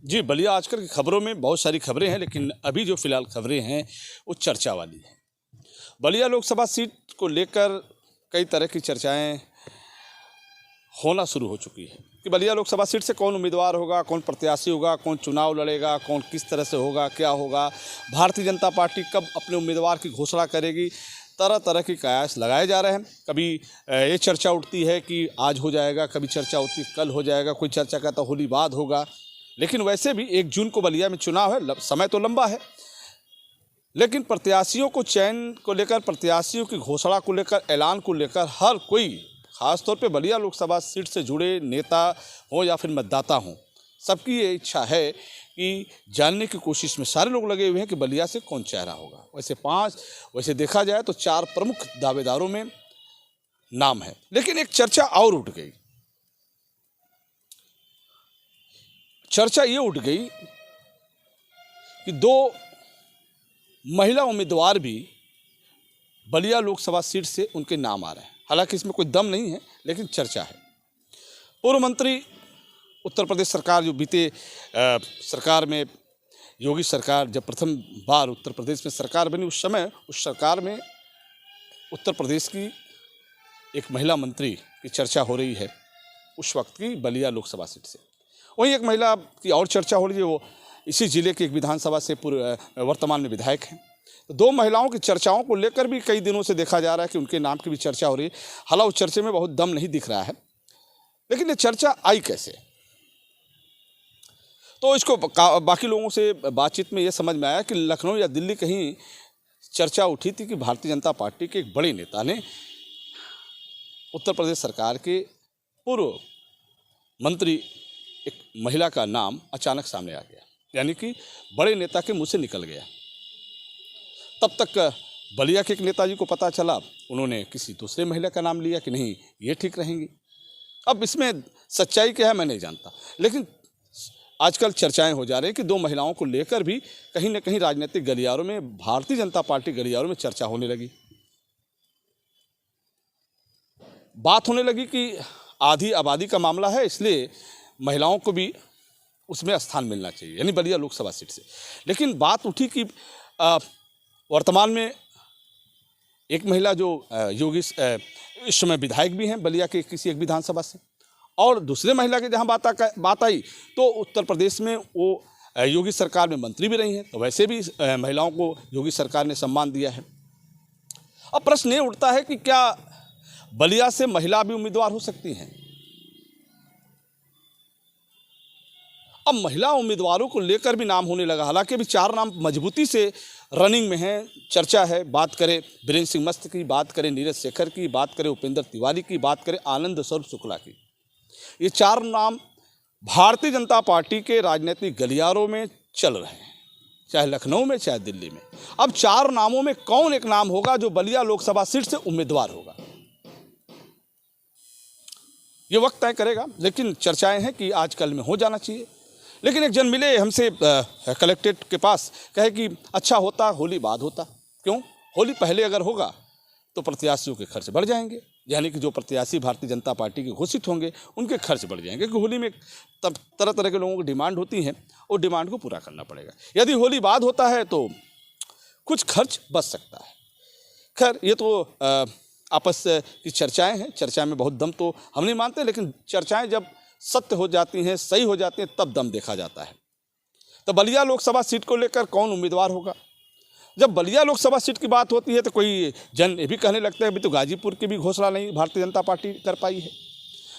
जी, बलिया आजकल की खबरों में बहुत सारी खबरें हैं, लेकिन अभी जो फ़िलहाल खबरें हैं, वो चर्चा वाली हैं। बलिया लोकसभा सीट को लेकर कई तरह की चर्चाएँ होना शुरू हो चुकी है कि बलिया लोकसभा सीट से कौन उम्मीदवार होगा, कौन प्रत्याशी होगा, कौन चुनाव लड़ेगा, कौन किस तरह से होगा, क्या होगा, भारतीय जनता पार्टी कब अपने उम्मीदवार की घोषणा करेगी। तरह तरह की कयास लगाए जा रहे हैं। कभी ये चर्चा उठती है कि आज हो जाएगा, कभी चर्चा होती है कल हो जाएगा, कोई चर्चा कहता होली बाद होगा। लेकिन वैसे भी 1 जून को बलिया में चुनाव है, समय तो लंबा है, लेकिन प्रत्याशियों को चयन को लेकर, प्रत्याशियों की घोषणा को लेकर, ऐलान को लेकर हर कोई, खासतौर पे बलिया लोकसभा सीट से जुड़े नेता हों या फिर मतदाता हों, सबकी ये इच्छा है कि जानने की कोशिश में सारे लोग लगे हुए हैं कि बलिया से कौन चेहरा होगा। वैसे देखा जाए तो 4 प्रमुख दावेदारों में नाम है, लेकिन एक चर्चा और उठ गई। चर्चा ये उठ गई कि 2 महिला उम्मीदवार भी बलिया लोकसभा सीट से उनके नाम आ रहे हैं। हालांकि इसमें कोई दम नहीं है, लेकिन चर्चा है। पूर्व मंत्री उत्तर प्रदेश सरकार, जो बीते सरकार में, योगी सरकार जब प्रथम बार उत्तर प्रदेश में सरकार बनी, उस समय उस सरकार में उत्तर प्रदेश की एक महिला मंत्री की चर्चा हो रही है, उस वक्त की बलिया लोकसभा सीट से। वहीं एक महिला की और चर्चा हो रही है, वो इसी जिले की एक विधानसभा से वर्तमान में विधायक हैं। तो 2 महिलाओं की चर्चाओं को लेकर भी कई दिनों से देखा जा रहा है कि उनके नाम की भी चर्चा हो रही है। हालांकि उस चर्चे में बहुत दम नहीं दिख रहा है, लेकिन ये चर्चा आई कैसे, तो इसको बाकी लोगों से बातचीत में ये समझ में आया कि लखनऊ या दिल्ली कहीं चर्चा उठी थी कि भारतीय जनता पार्टी के एक बड़े नेता ने उत्तर प्रदेश सरकार के पूर्व मंत्री एक महिला का नाम अचानक सामने आ गया, यानी कि बड़े नेता के मुंह से निकल गया। तब तक बलिया के एक नेताजी को पता चला, उन्होंने किसी दूसरे महिला का नाम लिया कि नहीं ये ठीक रहेंगी। अब इसमें सच्चाई क्या है मैं नहीं जानता, लेकिन आजकल चर्चाएं हो जा रही हैं कि 2 महिलाओं को लेकर भी कहीं न कहीं राजनीतिक गलियारों में, भारतीय जनता पार्टी गलियारों में चर्चा होने लगी। बात होने लगी कि आधी आबादी का मामला है, इसलिए महिलाओं को भी उसमें स्थान मिलना चाहिए, यानी बलिया लोकसभा सीट से। लेकिन बात उठी कि वर्तमान में एक महिला जो योगी इस समय विधायक भी हैं बलिया के किसी एक विधानसभा से, और दूसरे महिला की जहां बात आई तो उत्तर प्रदेश में वो योगी सरकार में मंत्री भी रही हैं, तो वैसे भी महिलाओं को योगी सरकार ने सम्मान दिया है। अब प्रश्न ये उठता है कि क्या बलिया से महिला भी उम्मीदवार हो सकती हैं? अब महिला उम्मीदवारों को लेकर भी नाम होने लगा। हालांकि अभी 4 नाम मजबूती से रनिंग में हैं, चर्चा है। बात करें बीरेंद्र सिंह मस्त की, बात करें नीरज शेखर की, बात करें उपेंद्र तिवारी की, बात करें आनंद स्वरूप शुक्ला की। ये 4 नाम भारतीय जनता पार्टी के राजनीतिक गलियारों में चल रहे हैं, चाहे लखनऊ में चाहे दिल्ली में। अब 4 नामों में कौन एक नाम होगा जो बलिया लोकसभा सीट से उम्मीदवार होगा, ये वक्त तय करेगा। लेकिन चर्चाएं हैं कि आजकल में हो जाना चाहिए। लेकिन एक जन मिले हमसे कलेक्ट्रेट के पास, कहे कि अच्छा होता होली बाद होता। क्यों? होली पहले अगर होगा तो प्रत्याशियों के खर्च बढ़ जाएंगे, यानी कि जो प्रत्याशी भारतीय जनता पार्टी के घोषित होंगे उनके खर्च बढ़ जाएंगे, क्योंकि होली में तरह तरह के लोगों की डिमांड होती हैं, और डिमांड को पूरा करना पड़ेगा। यदि होली बाद होता है तो कुछ खर्च बच सकता है। खैर, ये तो आपस की चर्चाएं हैं। चर्चा में बहुत दम तो हम नहीं मानते, लेकिन चर्चाएं जब सत्य हो जाती हैं, सही हो जाती हैं, तब दम देखा जाता है। तो बलिया लोकसभा सीट को लेकर कौन उम्मीदवार होगा? जब बलिया लोकसभा सीट की बात होती है तो कोई जन ये भी कहने लगता है अभी तो गाजीपुर की भी घोषणा नहीं भारतीय जनता पार्टी कर पाई है।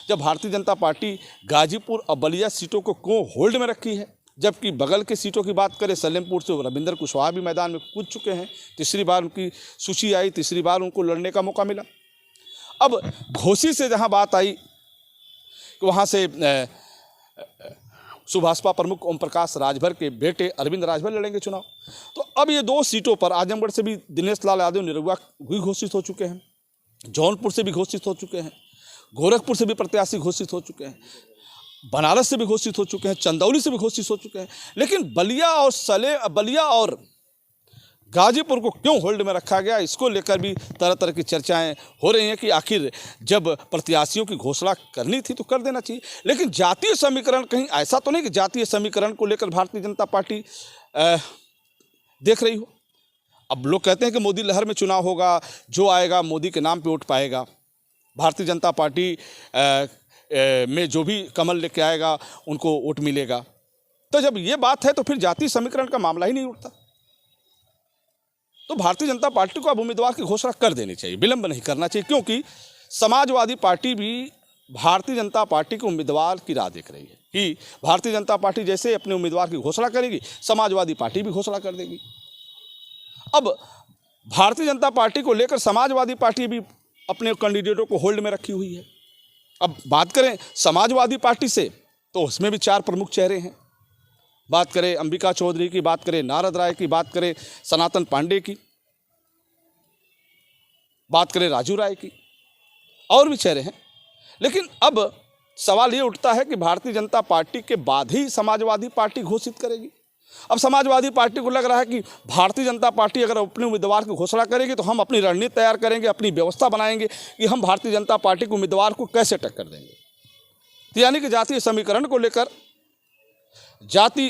जब भारतीय जनता पार्टी गाजीपुर और बलिया सीटों को क्यों होल्ड में रखी है, जबकि बगल के सीटों की बात करें, सलेमपुर से रविंदर कुशवाहा भी मैदान में कूद चुके हैं। तीसरी बार उनकी सूची आई, तीसरी बार उनको लड़ने का मौका मिला। अब घोसी से जहाँ बात आई कि वहाँ से सुभाषपा प्रमुख ओम प्रकाश राजभर के बेटे अरविंद राजभर लड़ेंगे चुनाव। तो अब ये 2 सीटों पर आजमगढ़ से भी दिनेश लाल यादव निरहुआ भी घोषित हो चुके हैं, जौनपुर से भी घोषित हो चुके हैं, गोरखपुर से भी प्रत्याशी घोषित हो चुके हैं, बनारस से भी घोषित हो चुके हैं, चंदौली से भी घोषित हो चुके हैं। लेकिन बलिया और गाजीपुर को क्यों होल्ड में रखा गया, इसको लेकर भी तरह तरह की चर्चाएं हो रही हैं कि आखिर जब प्रत्याशियों की घोषणा करनी थी तो कर देना चाहिए। लेकिन जातीय समीकरण, कहीं ऐसा तो नहीं कि जातीय समीकरण को लेकर भारतीय जनता पार्टी देख रही हो। अब लोग कहते हैं कि मोदी लहर में चुनाव होगा, जो आएगा मोदी के नाम पे वोट पाएगा, भारतीय जनता पार्टी में जो भी कमल लेके आएगा उनको वोट मिलेगा। तो जब ये बात है तो फिर जातीय समीकरण का मामला ही नहीं उठता। तो भारतीय जनता पार्टी को अब उम्मीदवार की घोषणा कर देनी चाहिए, विलंब नहीं करना चाहिए, क्योंकि समाजवादी पार्टी भी भारतीय जनता पार्टी के उम्मीदवार की राह देख रही है कि भारतीय जनता पार्टी जैसे अपने उम्मीदवार की घोषणा करेगी, समाजवादी पार्टी भी घोषणा कर देगी। अब भारतीय जनता पार्टी को लेकर समाजवादी पार्टी भी अपने कैंडिडेटों को होल्ड में रखी हुई है। अब बात करें समाजवादी पार्टी से तो उसमें भी 4 प्रमुख चेहरे हैं। बात करें अंबिका चौधरी की, बात करें नारद राय की, बात करें सनातन पांडे की, बात करें राजू राय की, और भी चेहरे हैं। लेकिन अब सवाल ये उठता है कि भारतीय जनता पार्टी के बाद ही समाजवादी पार्टी घोषित करेगी। अब समाजवादी पार्टी को लग रहा है कि भारतीय जनता पार्टी अगर अपने उम्मीदवार की घोषणा करेगी तो हम अपनी रणनीति तैयार करेंगे, अपनी व्यवस्था बनाएंगे कि हम भारतीय जनता पार्टी के उम्मीदवार को कैसे टक्कर देंगे। तो यानी कि जातीय समीकरण को लेकर जाति,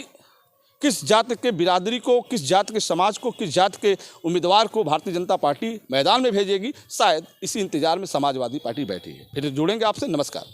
किस जाति के बिरादरी को, किस जाति के समाज को, किस जाति के उम्मीदवार को भारतीय जनता पार्टी मैदान में भेजेगी, शायद इसी इंतजार में समाजवादी पार्टी बैठी है। फिर जुड़ेंगे आपसे। नमस्कार।